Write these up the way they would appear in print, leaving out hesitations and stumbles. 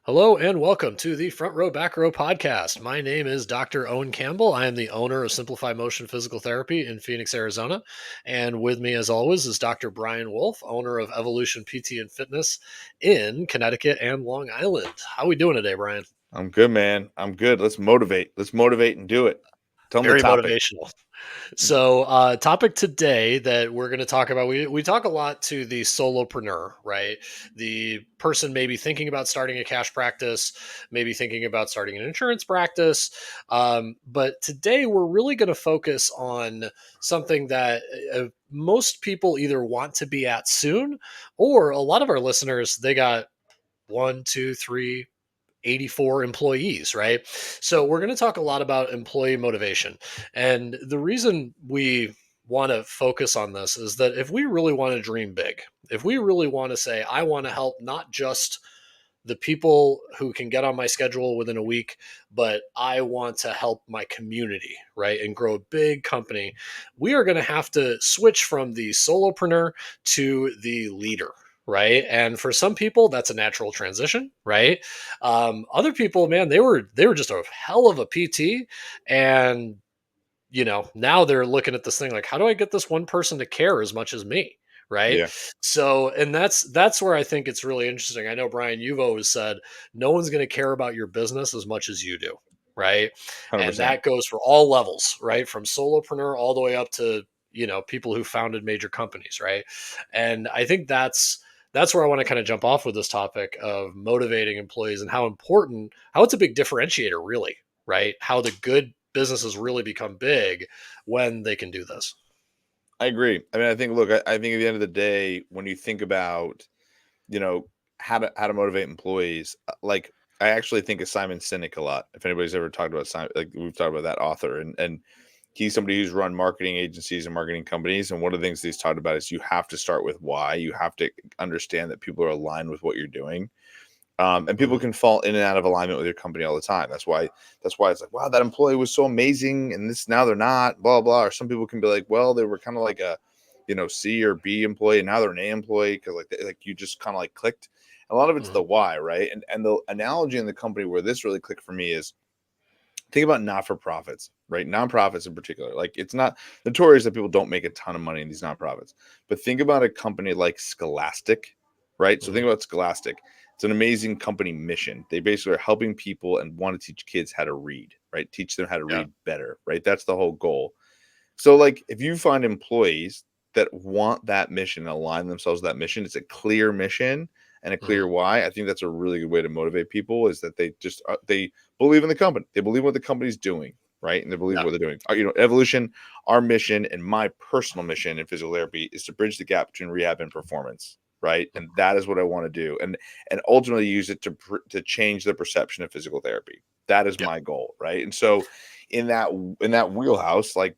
Hello and welcome to the Front Row Back Row podcast. My name is Dr. Owen Campbell. I am the owner of Simplify Motion Physical Therapy in Phoenix, Arizona. And with me, as always, is Dr. Brian Wolf, owner of Evolution PT and Fitness in Connecticut and Long Island. How are we doing today, Brian? I'm good, man. I'm good. Let's motivate. Let's motivate and do it. Tell them the Very topic. motivational. So, topic today that we're going to talk about, we talk a lot to the solopreneur, right? The person maybe thinking about starting a cash practice, maybe thinking about starting an insurance practice. But today we're really going to focus on something that most people either want to be at soon, or a lot of our listeners, they got one, two, three, 84 employees, right? So we're going to talk a lot about employee motivation. And the reason we want to focus on this is that if we really want to dream big, if we really want to say, I want to help not just the people who can get on my schedule within a week, but I want to help my community, right? And grow a big company. We are going to have to switch from the solopreneur to the leader, right? And for some people, that's a natural transition, right? Other people, man, they were just a hell of a PT, and now they're looking at this thing like, how do I get this one person to care as much as me? Right. Yeah, So, and that's where I think it's really interesting. I know, Brian, you've always said no one's going to care about your business as much as you do. Right. And 100%. that goes for all levels, right? From solopreneur all the way up to, people who founded major companies. Right. And I think that's where I want to kind of jump off with this topic of motivating employees and how it's a big differentiator, really, right? How the good businesses really become big when they can do this. I agree. I mean, I think at the end of the day, when you think about, you know, how to motivate employees, like I actually think of Simon Sinek a lot. If anybody's ever talked about Simon, like we've talked about that author, and he's somebody who's run marketing agencies and marketing companies. And one of the things he's talked about is you have to start with why. You have to understand that people are aligned with what you're doing. And people Mhm. can fall in and out of alignment with your company all the time. That's why it's like, wow, that employee was so amazing, and this now they're not, blah blah. Or some people can be like, well, they were kind of like a, C or B employee, and now they're an A employee because like you just kind of like clicked. A lot of it's the Mhm. why, right? And the analogy in the company where this really clicked for me is think about not for profits, right? Nonprofits in particular. Like it's not notorious that people don't make a ton of money in these nonprofits, but think about a company like Scholastic, right? So Mhm. think about Scholastic. It's an amazing company mission. They basically are helping people and want to teach kids how to read, right? Teach them how to Yeah. read better, right? That's the whole goal. So, like, if you find employees that want that mission and align themselves with that mission, it's a clear mission and a Mhm. clear why. I think that's a really good way to motivate people is that they just they believe in the company. They believe what the company's doing, right? And they believe Yeah. what they're doing. Evolution, our mission and my personal mission in physical therapy is to bridge the gap between rehab and performance, right? And Mhm. that is what I want to do, and ultimately use it to change the perception of physical therapy. That is Yeah. my goal, right? And so in that wheelhouse, like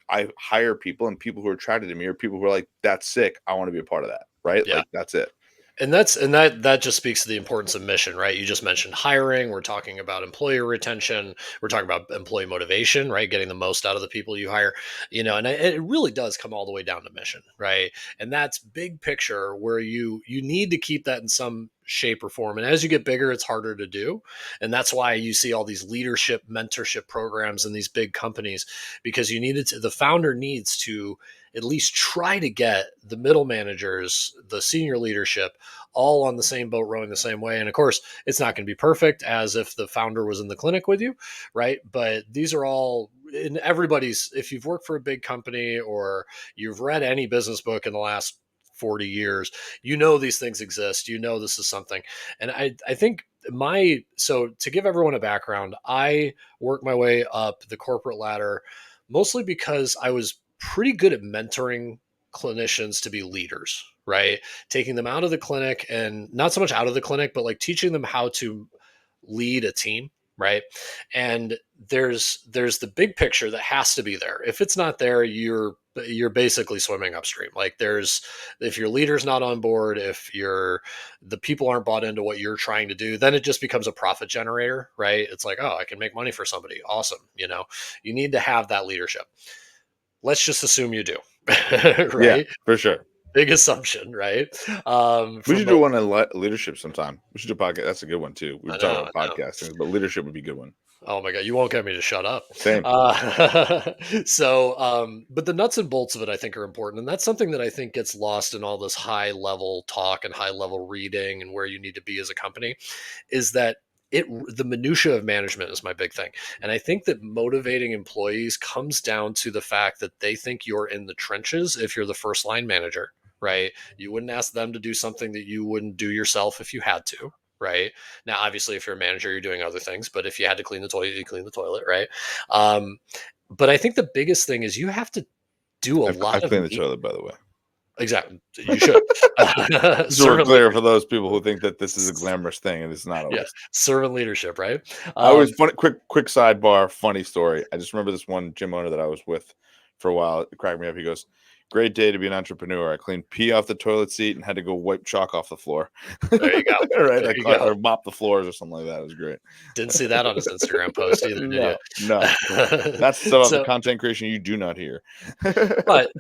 I hire people, and people who are attracted to me are people who are like, "That's sick. I want to be a part of that." Right? Yeah. Like that's it. And that just speaks to the importance of mission, right? You just mentioned hiring. We're talking about employee retention. We're talking about employee motivation, right? Getting the most out of the people you hire, and it really does come all the way down to mission, right? And that's big picture where you need to keep that in some shape or form. And as you get bigger, it's harder to do. And that's why you see all these leadership mentorship programs in these big companies, because the founder needs to at least try to get the middle managers, the senior leadership, all on the same boat rowing the same way. And of course, it's not going to be perfect as if the founder was in the clinic with you, right? But these are all in everybody's, if you've worked for a big company or you've read any business book in the last 40 years, these things exist. This is something. And I think so to give everyone a background, I worked my way up the corporate ladder mostly because I was pretty good at mentoring clinicians to be leaders, right? Taking them out of the clinic, and not so much out of the clinic, but like teaching them how to lead a team, right? And there's the big picture that has to be there. If it's not there, you're basically swimming upstream. Like if your leader's not on board, if the people aren't bought into what you're trying to do, then it just becomes a profit generator, right? It's like, oh, I can make money for somebody. Awesome. You need to have that leadership. Let's just assume you do. Yeah, Right? for sure. big assumption, right? We For should do most, one on leadership sometime. We should do a podcast. That's a good one too. We I were talking know, about I know. podcasting, but leadership would be a good one. Oh my god, you won't get me to shut up. Same. But the nuts and bolts of it, I think, are important, and that's something that I think gets lost in all this high level talk and high level reading and where you need to be as a company. Is that the minutia of management is my big thing, and I think that motivating employees comes down to the fact that they think you're in the trenches if you're the first line manager, right? You wouldn't ask them to do something that you wouldn't do yourself if you had to, right? Now obviously if you're a manager you're doing other things, but if you had to clean the toilet you clean the toilet, right? um, but I think the biggest thing is you have to do a lot I've of cleaned the toilet, by the way. Exactly, you should. So we're Servant clear for leadership. those people who think that this is a glamorous thing, and it's not Yeah, always. servant leadership, right? I was um, funny. Quick sidebar. Funny story. I just remember this one gym owner that I was with for a while. It cracked me up. He goes, "Great day to be an entrepreneur. I cleaned pee off the toilet seat and had to go wipe chalk off the floor. there you go, Right, there you go. or mop the floors or something like that. It was great. Didn't see that on his Instagram post either, did No, no. you? That's some of the So, content creation you do not hear. but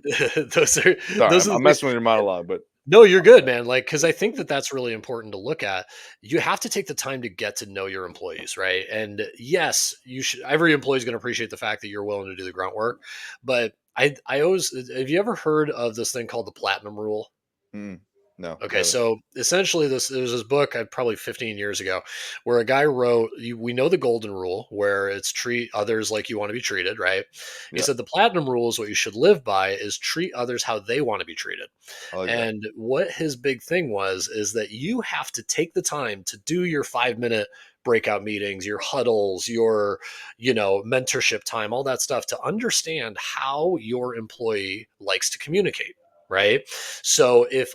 those are Sorry, those are the I'm things. messing with your monologue, but No, you're good, man. Like, because I think that that's really important to look at. You have to take the time to get to know your employees, right? And yes, you should. Every employee is going to appreciate the fact that you're willing to do the grunt work. But I always have you ever heard of this thing called the platinum rule? mm, no, I Okay, haven't. so essentially, there's this book probably 15 years ago, where a guy wrote, "We know the golden rule, where it's treat others like you want to be treated." Right? He Yeah, said the platinum rule is what you should live by is treat others how they want to be treated. I like that. And what his big thing was is that you have to take the time to do your 5 minute breakout meetings, your huddles, your mentorship time, all that stuff to understand how your employee likes to communicate. Right. So if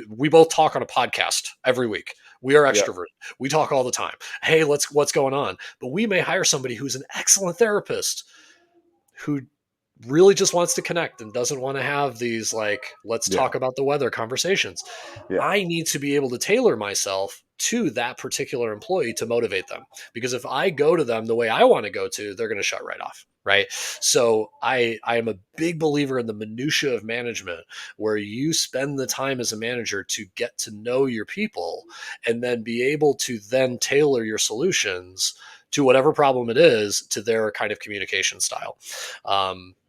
we both talk on a podcast every week. We are Yeah, extroverted. We talk all the time. Hey, what's going on? But we may hire somebody who's an excellent therapist who really just wants to connect and doesn't want to have these like let's yeah, talk about the weather conversations. yeah, I need to be able to tailor myself to that particular employee to motivate them, because if I go to them the way I want to go to, they're going to shut right off, right? So I am a big believer in the minutia of management, where you spend the time as a manager to get to know your people and then be able to then tailor your solutions to whatever problem it is to their kind of communication style.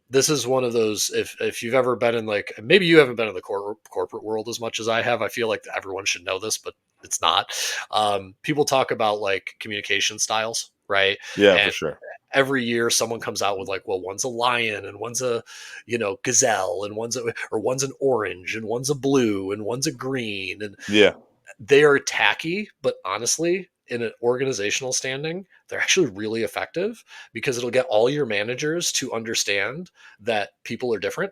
This is one of those, if you've ever been in, like, maybe you haven't been in the corporate world as much as I have. I feel like everyone should know this, but it's not. People talk about like communication styles, right? yeah, for And sure. every year someone comes out with like, well, one's a lion and one's a gazelle and one's an orange and one's a blue and one's a green, and Yeah, they are tacky, but honestly, in an organizational standing, they're actually really effective, because it'll get all your managers to understand that people are different.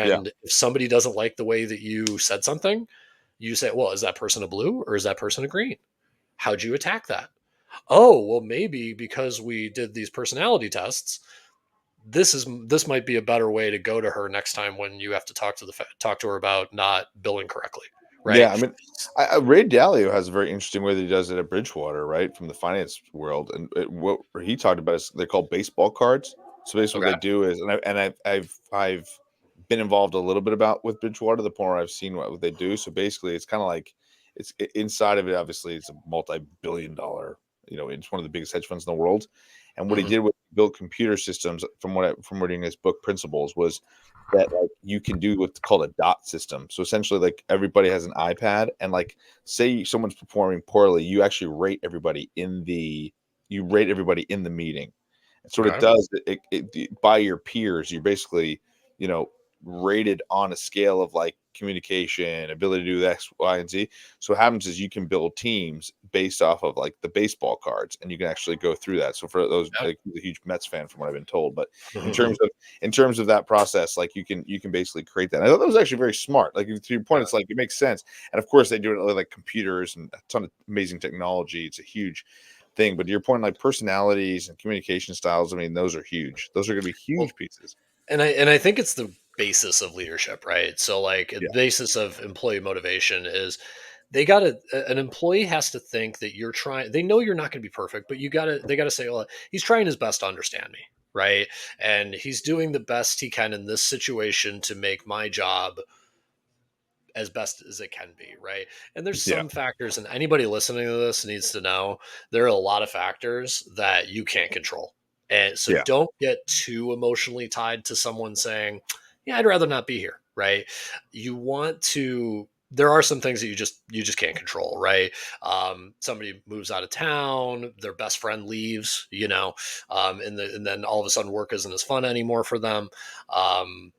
yeah, And if somebody doesn't like the way that you said something, you say, well, is that person a blue or is that person a green? How'd you attack that? Oh, well, maybe because we did these personality tests, this might be a better way to go to her next time when you have to talk to her about not billing correctly, right? yeah. I mean, Ray Dalio has a very interesting way that he does it at Bridgewater, right, from the finance world. And what he talked about is they're called baseball cards. So basically, what Okay. they do is, I've been involved a little bit about with Bridgewater. The point where I've seen what they do. So basically, it's kind of like inside of it. Obviously, it's a multi-billion-dollar. It's one of the biggest hedge funds in the world. And what he Hmm. did with build computer systems, from reading his book Principles, was that like you can do what's called a dot system. So essentially, like everybody has an iPad, and like say someone's performing poorly, you rate everybody in the meeting. And so what it Okay. does, by your peers, you're basically, you know, rated on a scale of like communication, ability to do X, Y, and Z. So what happens is you can build teams based off of like the baseball cards, and you can actually go through that. So for those, like, a huge Mets fan from what I've been told, but in Yeah. terms of that process, like you can basically create that. And I thought that was actually very smart. Like to your point, Yeah. it's like it makes sense. And of course, they do it with like computers and a ton of amazing technology. It's a huge thing. But to your point, like personalities and communication styles, I mean, those are huge. Those are going to be Well, huge pieces. and I think it's the basis of leadership, right? So like the Yeah, basis of employee motivation is an employee has to think that you're trying. They know you're not going to be perfect, but they gotta say, well, he's trying his best to understand me, right? And he's doing the best he can in this situation to make my job as best as it can be, right? And there's Yeah. some factors, and anybody listening to this needs to know there are a lot of factors that you can't control. And so Yeah. don't get too emotionally tied to someone saying, yeah, I'd rather not be here, right? You want to, there are some things that you just can't control, right? Somebody moves out of town, their best friend leaves, and then all of a sudden work isn't as fun anymore for them. um,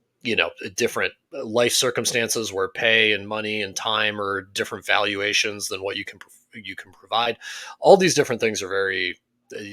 Different life circumstances where pay and money and time are different valuations than what you can provide. All these different things are very,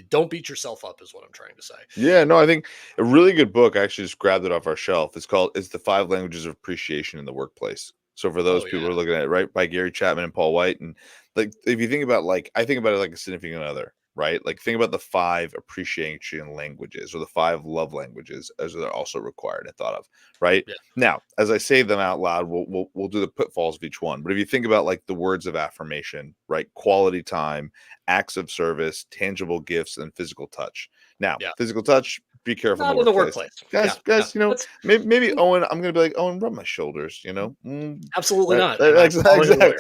don't beat yourself up is what I'm trying to say. Yeah, no, I think a really good book. I actually just grabbed it off our shelf. It's the Five Languages of Appreciation in the Workplace. So for those Oh people who yeah. are looking at it, right, by Gary Chapman and Paul White, and like if you think about like I think about it like a significant other, right? Like think about the five appreciation languages or the five love languages as they're also required and thought of, right? Yeah. Now, as I say them out loud, we'll do the pitfalls of each one. But if you think about like the words of affirmation, right? Quality time, acts of service, tangible gifts, and physical touch. Now, Yeah. physical touch, be careful in the Not in the workplace. workplace. Yeah. Yeah. Guys, That's maybe Owen, I'm gonna be like, Owen, rub my shoulders, absolutely right? not. And I'm calling a Exactly.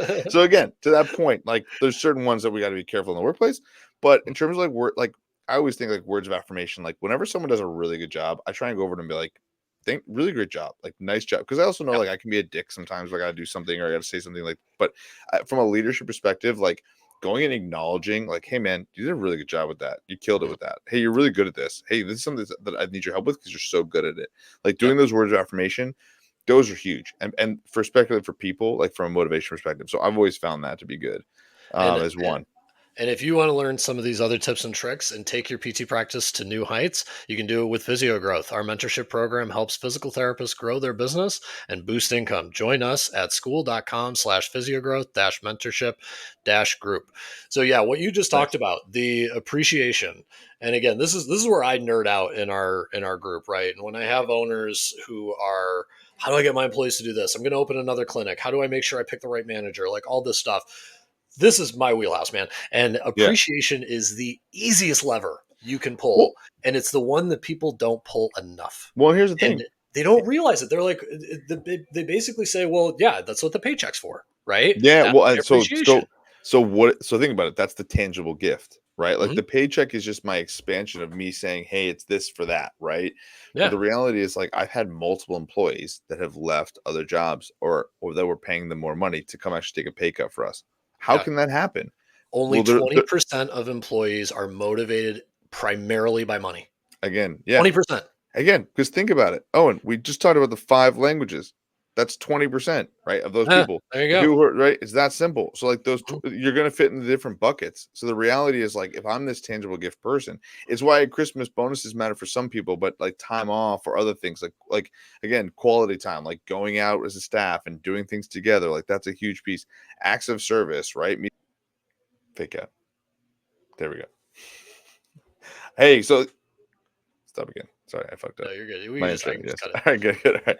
lawyer. So again, to that point, like there's certain ones that we got to be careful in the workplace. But in terms of like word, like I always think like words of affirmation, like whenever someone does a really good job, I try and go over to them and be like, thank really great job, like nice job. Because I also know Yeah. like I can be a dick sometimes, like I gotta do something or I gotta say something like, but from a leadership perspective, like going and acknowledging, like, hey man, you did a really good job with that. You killed it Mhm. with that. Hey, you're really good at this. Hey, this is something that I need your help with because you're so good at it. Like Yep. doing those words of affirmation, those are huge. And for especially for people, like from a motivation perspective. So I've always found that to be good. And As one. And if you want to learn some of these other tips and tricks and take your PT practice to new heights, you can do it with Physio Growth. Our mentorship program helps physical therapists grow their business and boost income. Join us at school.com/physiogrowth mentorship group. So yeah, what you just talked Nice. about, the appreciation. And again, this is where I nerd out in our group, right? And when I have owners who are, how do I get my employees to do this? I'm going to open another clinic. How do I make sure I pick the right manager? Like all this stuff. This is my wheelhouse, man. And Yeah. appreciation is the easiest lever you can pull. Well, And it's the one that people don't pull enough. here's the And thing. they don't realize it. They're like, they basically say, well, yeah, that's what the paycheck's for, right? Yeah, That's well, my and appreciation. so think about it. That's the tangible gift, right? Like Mhm. the paycheck is just my expansion of me saying, "Hey, it's this for that," right? But Yeah. the reality is like I've had multiple employees that have left other jobs or that were paying them more money to come actually take a pay cut for us. How Yeah. can that happen? Only Well, they're 20% of employees are motivated primarily by money. again, yeah. 20%. Again, because think about it. Owen, we just talked about the five languages. That's 20%, right? Of those Yeah, people. there you The go. people who are right, it's that simple. So like Mhm. you're gonna fit in the different buckets. So the reality is like if I'm this tangible gift person, it's why Christmas bonuses matter for some people, but like time off or other things, like again, quality time, like going out as a staff and doing things together, like that's a huge piece. Acts of service, right? Fake out. There we go. Hey, so stop again. Sorry, I fucked No, up. you're good. We My can just, I intro, can just yes. cut it. All right, good, good. All right.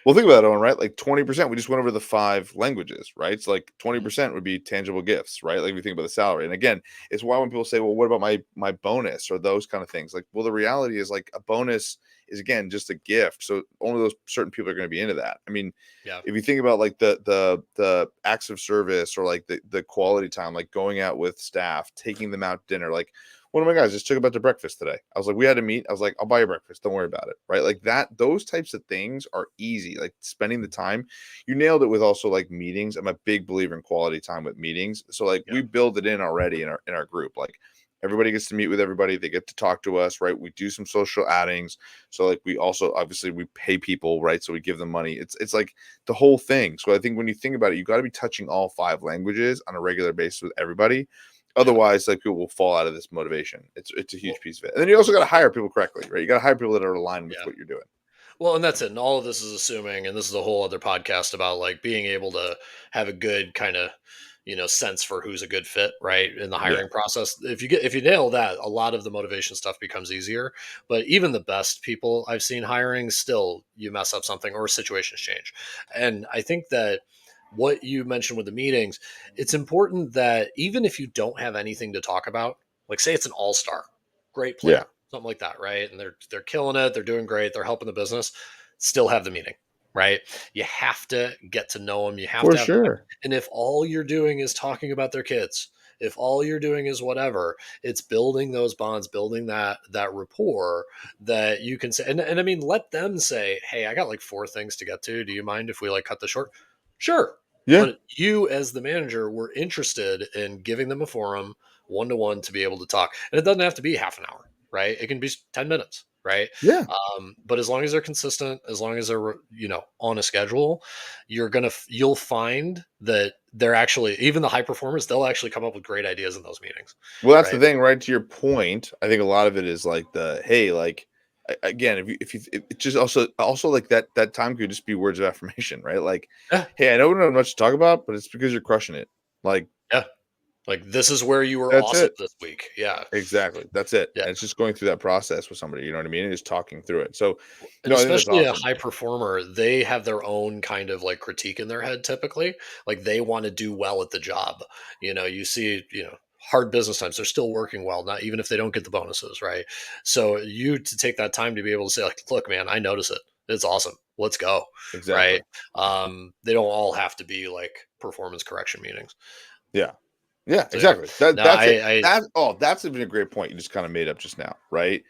Well, think about it, Owen, right? Like 20%, we just went over the five languages, right? So like Mhm. 20% would be tangible gifts, right? Like if you think about the salary. And again, it's why when people say, well, what about my bonus or those kind of things? Like, well, the reality is like a bonus is again just a gift. So only those certain people are going to be into that. I mean, Yeah. if you think about like the acts of service or like the quality time, like going out with staff, taking them out to dinner, like one of my guys just took about to breakfast today. I was like, we had to meet. I was like, I'll buy you breakfast. Don't worry about it. Right. Like that, those types of things are easy. Like spending the time. You nailed it with also like meetings. I'm a big believer in quality time with meetings. So like Yeah. we build it in already in our group. Like everybody gets to meet with everybody. They get to talk to us, right? We do some social outings. So like we also obviously we pay people, right? So we give them money. It's like the whole thing. So I think when you think about it, you got to be touching all five languages on a regular basis with everybody. Yeah. Otherwise, like people will fall out of this motivation. It's a Well, huge piece of it. And then you also got to hire people correctly, right? You got to hire people that are aligned with yeah. what you're doing. Well, and that's it. And all of this is assuming, and this is a whole other podcast about like being able to have a good kind of, sense for who's a good fit, right? In the Yeah. hiring process. If you nail that, a lot of the motivation stuff becomes easier. But even the best people I've seen hiring, still you mess up something or situations change. And I think that what you mentioned with the meetings, it's important that even if you don't have anything to talk about, like say it's an all-star, great Yeah. player, something like that, right? And they're killing it, they're doing great, they're helping the business, still have the meeting. right? You have to get to know them. You have For to have time. sure. And if all you're doing is talking about their kids, if all you're doing is whatever, it's building those bonds, building that rapport that you can say. And I mean, let them say, "Hey, I got like four things to get to. Do you mind if we like cut this short?" Sure. Yeah. But you, as the manager, were interested in giving them a forum, one to one, to be able to talk. And it doesn't have to be half an hour, right? It can be 10 minutes, right? Yeah. But as long as they're consistent, as long as they're, on a schedule, you'll find that they're actually, even the high performers, they'll actually come up with great ideas in those meetings, Well, that's the right? thing, right? To your point, I think a lot of it is like hey, like again, if you it just also like that time could just be words of affirmation, right? Like, Yeah, hey, I know we don't have much to talk about, but it's because you're crushing it. Like, yeah. Like, this is where you were that's awesome it. this week. Yeah, Exactly. That's it. yeah. And it's just going through that process with somebody, you know what I mean? And just talking through it. So, And no, I think that's especially a awesome. high performer, they have their own kind of like critique in their head typically. Like, they want to do well at the job. You see, hard business times, they're still working well, not even if they don't get the bonuses, right? So you to take that time to be able to say, like, look, man, I notice it. It's awesome. Let's go. Exactly. Right. They don't all have to be like performance correction meetings. Yeah. Yeah, So yeah. exactly. No, That's it. I That's even a great point you just kind of made up just now, right?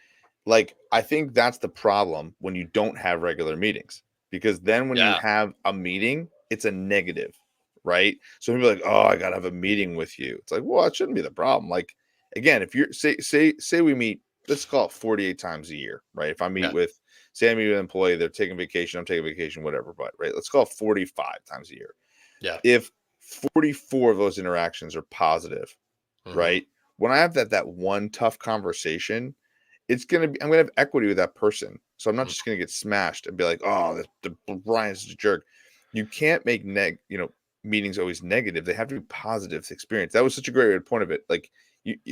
Like I think that's the problem when you don't have regular meetings. Because then when you yeah, have a meeting, it's a negative, right? So people are like, "Oh, I got to have a meeting with you." It's like, "Well, that shouldn't be the problem." Like again, if you're say we meet, let's call it 48 times a year, right? If I meet yeah, with say I meet with an employee, they're taking vacation, I'm taking vacation, whatever, but right, let's call it 45 times a year. yeah. If 44 of those interactions are positive, Hmm. right? When I have that one tough conversation, I'm gonna have equity with that person. So I'm not just gonna get smashed and be like, oh, the Brian's a jerk. You can't make meetings always negative. They have to be positive experience. That was such a great way to point of it. Like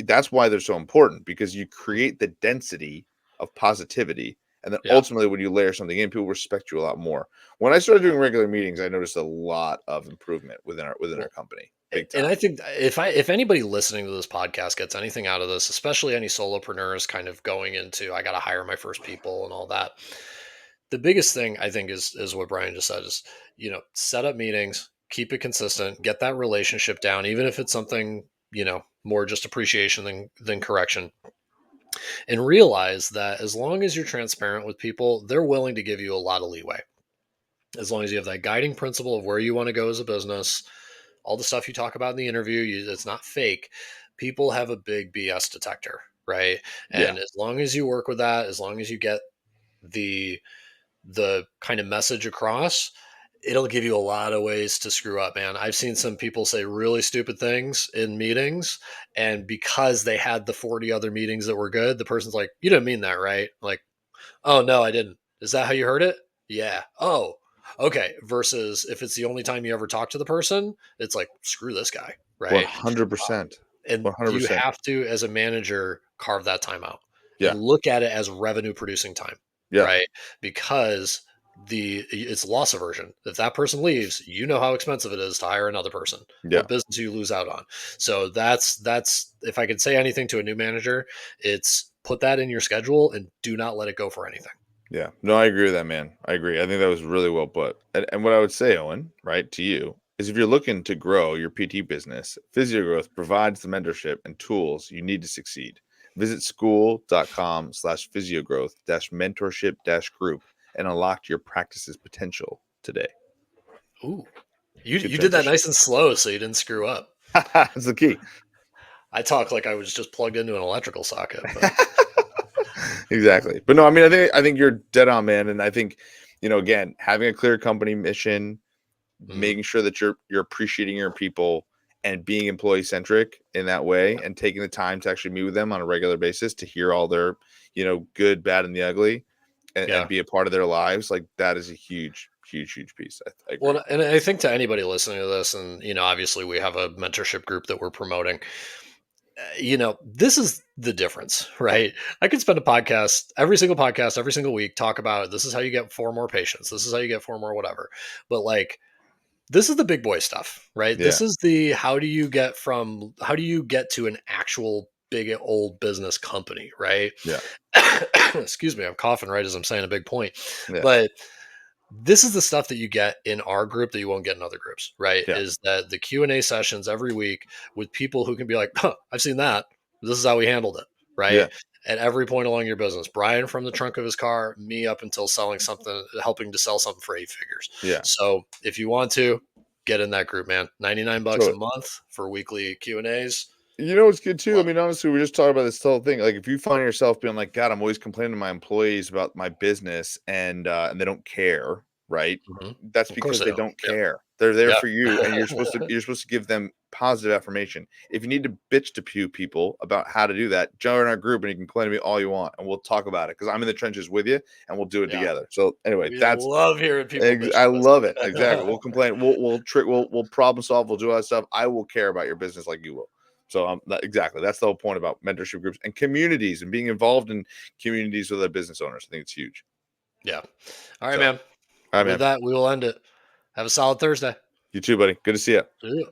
that's why they're so important because you create the density of positivity. And then Yeah. ultimately when you layer something in, people respect you a lot more. When I started doing regular meetings, I noticed a lot of improvement within our Well, company. Big and time. I think if anybody listening to this podcast gets anything out of this, especially any solopreneurs kind of going into, I got to hire my first people and all that. The biggest thing I think is what Brian just said is, set up meetings, keep it consistent, get that relationship down, even if it's something, more just appreciation than correction, and realize that as long as you're transparent with people, they're willing to give you a lot of leeway. As long as you have that guiding principle of where you want to go as a business, all the stuff you talk about in the interview, it's not fake. People have a big BS detector, right? Yeah. And as long as you work with that, as long as you get the the kind of message across, it'll give you a lot of ways to screw up, man. I've seen some people say really stupid things in meetings, and because they had the 40 other meetings that were good, the person's like, "You didn't mean that, right?" Like, "Oh, no, I didn't." "Is that how you heard it?" "Yeah." "Oh, okay." Versus if it's the only time you ever talk to the person, it's like, screw this guy, right? 100%. And you 100%. have to, as a manager, carve that time out and Yeah. look at it as revenue producing time, Yeah. right? Because it's loss aversion. If that person leaves, you know how expensive it is to hire another person. Yeah. What business you lose out on. So that's if I could say anything to a new manager, it's put that in your schedule and do not let it go for anything. Yeah. No, I agree with that, man. I agree. I think that was really well put. And what I would say, Owen, right, to you, is if you're looking to grow your PT business, PhysioGrowth provides the mentorship and tools you need to succeed. Visit school.com/physiogrowth mentorship group and unlock your practice's potential today. Ooh. You Good you did that transition. nice and slow so you didn't screw up. That's the key. I talk like I was just plugged into an electrical socket, but Exactly. But no, I mean, I think you're dead on, man. And I think, again, having a clear company mission, mhm, making sure that you're appreciating your people and being employee centric in that way and taking the time to actually meet with them on a regular basis to hear all their, good, bad, and the ugly and yeah. be a part of their lives, like that is a huge, huge, huge piece. I agree. Well, and I think to anybody listening to this, and obviously we have a mentorship group that we're promoting. This is the difference, right? I could spend a podcast, every single week, talk about this is how you get four more patients, this is how you get four more whatever. But like, this is the big boy stuff, right? Yeah. This is the how do you get to an actual big old business company, right? Yeah. Excuse me, I'm coughing right as I'm saying a big point, Yeah. but this is the stuff that you get in our group that you won't get in other groups, right? Yeah. Is that the Q&A sessions every week with people who can be like, huh, I've seen that. This is how we handled it, right? Yeah. At every point along your business. Brian from the trunk of his car, me up until selling something, helping to sell something for 8 figures. Yeah. So if you want to, get in that group, man. 99 bucks a So month for weekly Q&As. you know what's good too? I Love mean, honestly, we just talked about this whole thing. Like, if you find yourself being like, "God, I'm always complaining to my employees about my business," and they don't care, right? it. Mhm. That's Of course because I they don't. don't Yeah. care. They're there for you, and Yeah. you're supposed to give them positive affirmation. If you need to bitch to pew people about how to do that, join our group, and you can complain to me all you want, and we'll talk about it because I'm in the trenches with you, and we'll do it Yeah. together. So anyway, We that's love hearing people bitch I to love it. Exactly. us. We'll complain. We'll problem solve. We'll do all that stuff. I will care about your business like you will. So exactly. That's the whole point about mentorship groups and communities and being involved in communities with other business owners. I think it's huge. Yeah. All right, So, all man. right, With man. that, we will end it. Have a solid Thursday. You too, buddy. Good to see you. See ya.